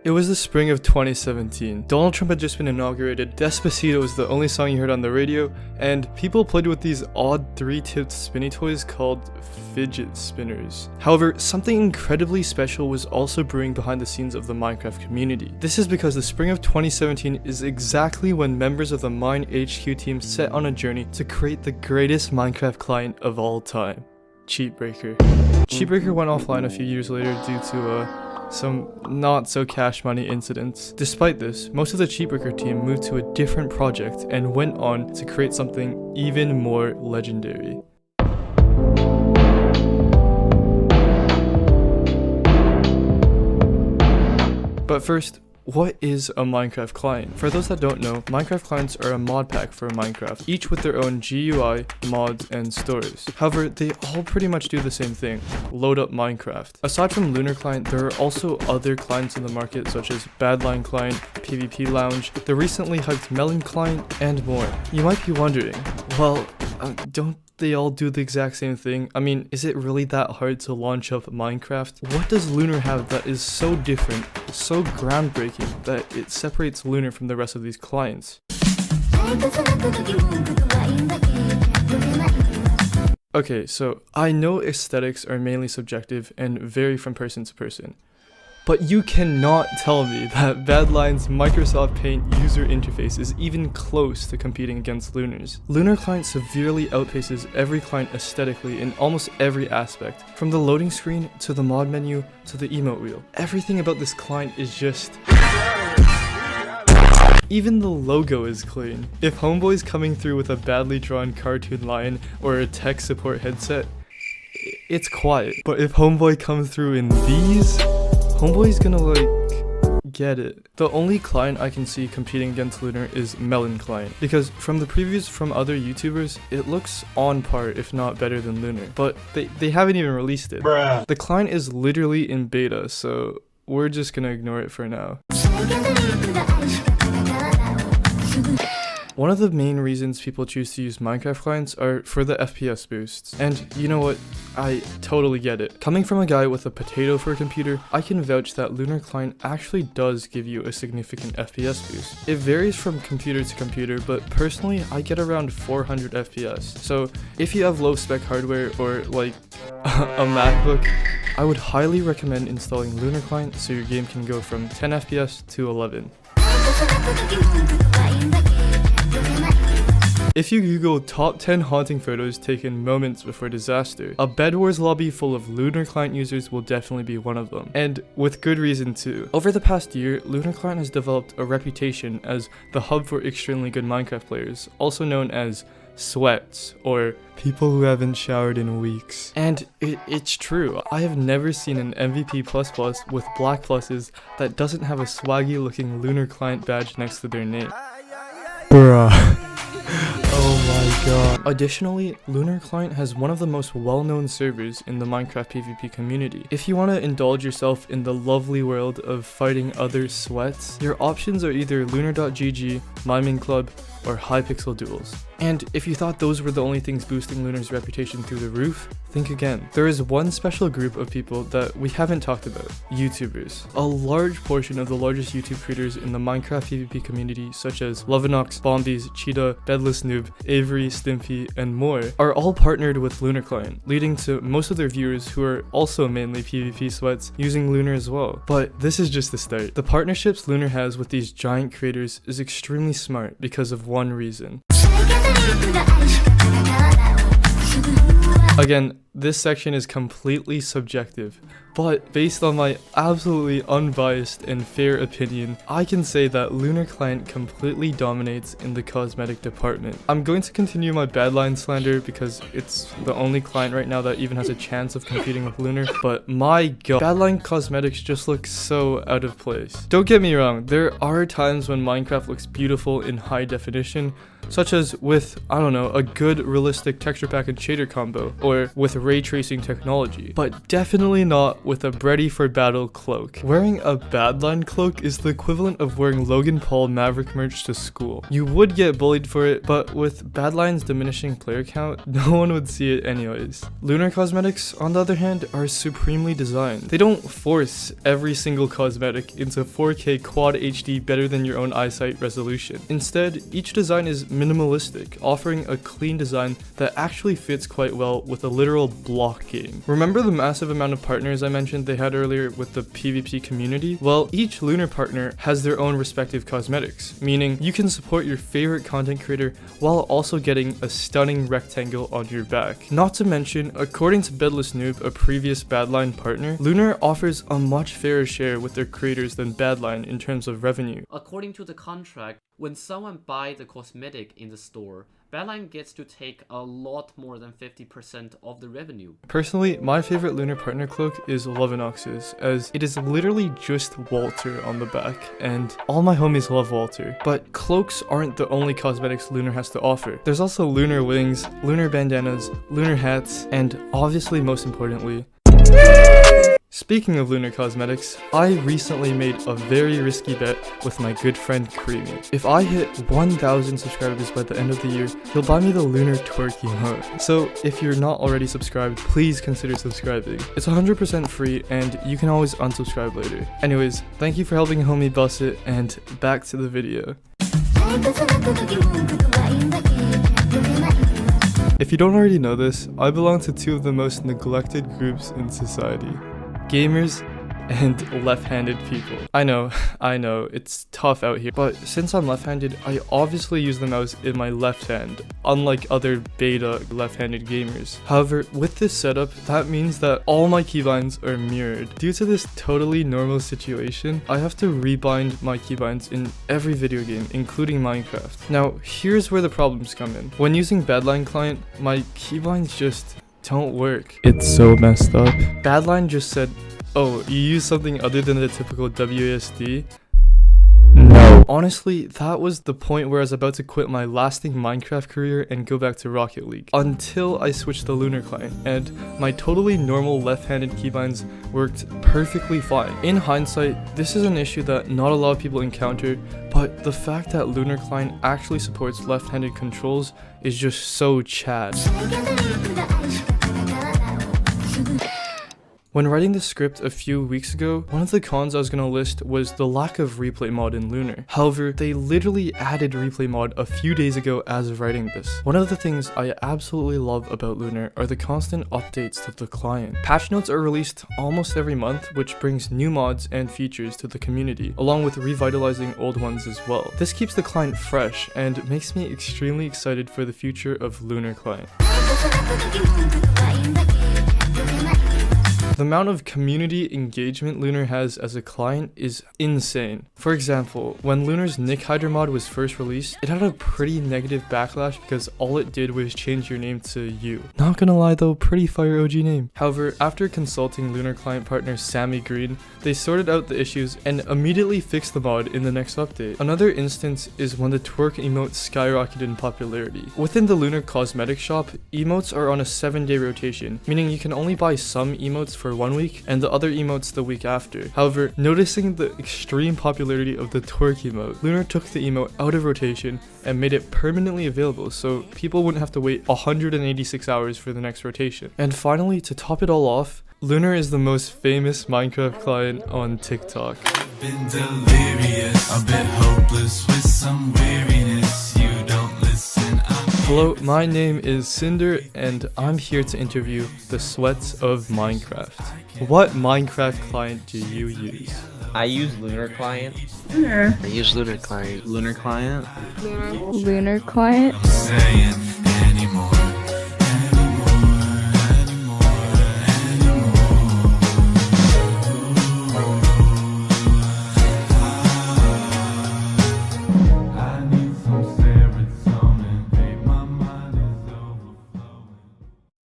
It was the spring of 2017. Donald Trump had just been inaugurated, Despacito was the only song you heard on the radio, and people played with these odd 3-tipped spinny toys called fidget spinners. However, something incredibly special was also brewing behind the scenes of the Minecraft community. This is because the spring of 2017 is exactly when members of the 𝙂𝘼𝙈𝙄𝙬𝙬 team set on a journey to create the greatest Minecraft client of all time, CheatBreaker. CheatBreaker went offline a few years later due to some not so cash money incidents. Despite this, most of the CheatBreaker team moved to a different project and went on to create something even more legendary. But first, what is a Minecraft client? For those that don't know, Minecraft clients are a mod pack for Minecraft, each with their own GUI, mods, and stores. However, they all pretty much do the same thing: load up Minecraft. Aside from Lunar client, there are also other clients in the market such as Badline client, PvP Lounge, the recently hyped Melon client, and more. You might be wondering, well, don't they all do the exact same thing? I mean, is it really that hard to launch up Minecraft? What does Lunar have that is so different, so groundbreaking, that it separates Lunar from the rest of these clients? Okay, so I know aesthetics are mainly subjective and vary from person to person, but you cannot tell me that Badline's Microsoft Paint user interface is even close to competing against Lunar's. Lunar client severely outpaces every client aesthetically in almost every aspect, from the loading screen to the mod menu to the emote wheel. Everything about this client is just... Even the logo is clean. If Homeboy's coming through with a badly drawn cartoon lion or a tech support headset, it's quiet. But if Homeboy comes through in these, Homeboy's gonna get it. The only client I can see competing against Lunar is Melon client, because from the previews from other YouTubers, it looks on par if not better than Lunar, but they haven't even released it. Bruh. The client is literally in beta, so we're just gonna ignore it for now. One of the main reasons people choose to use Minecraft clients are for the FPS boosts. And you know what? I totally get it. Coming from a guy with a potato for a computer, I can vouch that Lunar client actually does give you a significant FPS boost. It varies from computer to computer, but personally I get around 400 FPS. So if you have low spec hardware or like a MacBook, I would highly recommend installing Lunar client so your game can go from 10 FPS to 11. If you Google top 10 haunting photos taken moments before disaster, a Bed Wars lobby full of Lunar client users will definitely be one of them. And with good reason too. Over the past year, Lunar client has developed a reputation as the hub for extremely good Minecraft players, also known as sweats, or people who haven't showered in weeks. And it's true. I have never seen an MVP++ with black pluses that doesn't have a swaggy looking Lunar client badge next to their name. Bruh. Oh my god. Additionally, Lunar client has one of the most well-known servers in the Minecraft PvP community. If you want to indulge yourself in the lovely world of fighting other sweats, your options are either lunar.gg, Miming Club, or Hypixel Duels. And if you thought those were the only things boosting Lunar's reputation through the roof, think again. There is one special group of people that we haven't talked about: YouTubers. A large portion of the largest YouTube creators in the Minecraft PvP community, such as Lovenox, Bombies, Cheetah, Bedless Noob, Avery, Stimpy, and more, are all partnered with Lunar client, leading to most of their viewers who are also mainly PvP sweats using Lunar as well. But this is just the start. The partnerships Lunar has with these giant creators is extremely smart because of one reason. Again, this section is completely subjective, but based on my absolutely unbiased and fair opinion, I can say that Lunar client completely dominates in the cosmetic department. I'm going to continue my Badline slander because it's the only client right now that even has a chance of competing with Lunar, but my god, Badline cosmetics just look so out of place. Don't get me wrong, there are times when Minecraft looks beautiful in high definition, such as with, I don't know, a good realistic texture pack and shader combo, or with ray tracing technology, but definitely not with a ready for battle cloak. Wearing a Badline cloak is the equivalent of wearing Logan Paul Maverick merch to school. You would get bullied for it, but with Badline's diminishing player count, no one would see it anyways. Lunar cosmetics, on the other hand, are supremely designed. They don't force every single cosmetic into 4K quad HD better than your own eyesight resolution. Instead, each design is minimalistic, offering a clean design that actually fits quite well with a literal block game. Remember the massive amount of partners I mentioned they had earlier with the PvP community? Well, each Lunar partner has their own respective cosmetics, meaning you can support your favorite content creator while also getting a stunning rectangle on your back. Not to mention, according to Bedless Noob, a previous Badline partner, Lunar offers a much fairer share with their creators than Badline in terms of revenue. According to the contract, when someone buys the cosmetic in the store, Badline gets to take a lot more than 50% of the revenue. Personally, my favorite Lunar partner cloak is 𝙂𝘼𝘼𝙍𝙂, as it is literally just Walter on the back, and all my homies love Walter. But cloaks aren't the only cosmetics Lunar has to offer. There's also Lunar wings, Lunar bandanas, Lunar hats, and obviously most importantly, speaking of Lunar cosmetics, I recently made a very risky bet with my good friend Creamy. If I hit 1,000 subscribers by the end of the year, he'll buy me the Lunar twerk emote. So if you're not already subscribed, please consider subscribing. It's 100% free and you can always unsubscribe later. Anyways, thank you for helping a homie bust it, and back to the video. If you don't already know this, I belong to two of the most neglected groups in society: gamers and left-handed people. I know, it's tough out here, but since I'm left-handed, I obviously use the mouse in my left hand, unlike other beta left-handed gamers. However, with this setup, that means that all my keybinds are mirrored. Due to this totally normal situation, I have to rebind my keybinds in every video game, including Minecraft. Now, here's where the problems come in. When using Badline client, my keybinds just don't work. It's so messed up. Badline just said, "Oh, you use something other than the typical WASD?" No. Honestly, that was the point where I was about to quit my lasting Minecraft career and go back to Rocket League, until I switched to Lunar client, and my totally normal left-handed keybinds worked perfectly fine. In hindsight, this is an issue that not a lot of people encounter, but the fact that Lunar client actually supports left-handed controls is just so Chad. When writing the script a few weeks ago, one of the cons I was gonna list was the lack of replay mod in Lunar. However, they literally added replay mod a few days ago as of writing this. One of the things I absolutely love about Lunar are the constant updates to the client. Patch notes are released almost every month, which brings new mods and features to the community, along with revitalizing old ones as well. This keeps the client fresh and makes me extremely excited for the future of Lunar client. The amount of community engagement Lunar has as a client is insane. For example, when Lunar's 𝙂𝘼𝙈𝙄𝙁 mod was first released, it had a pretty negative backlash because all it did was change your name to you. Not gonna lie though, pretty fire OG name. However, after consulting Lunar client partner Sammy Green, they sorted out the issues and immediately fixed the mod in the next update. Another instance is when the twerk emote skyrocketed in popularity. Within the Lunar cosmetic shop, emotes are on a 7-day rotation, meaning you can only buy some emotes for 1 week and the other emotes the week after. However, noticing the extreme popularity of the twerk emote, Lunar took the emote out of rotation and made it permanently available so people wouldn't have to wait 186 hours for the next rotation. And finally, to top it all off, Lunar is the most famous Minecraft client on TikTok. Been delirious, a bit hopeless with some weariness. You don't listen. Hello, my name is Cinder and I'm here to interview the sweats of Minecraft. What Minecraft client do you use? I use Lunar client. Lunar. I use Lunar client. Lunar client. Lunar client. Saying anymore.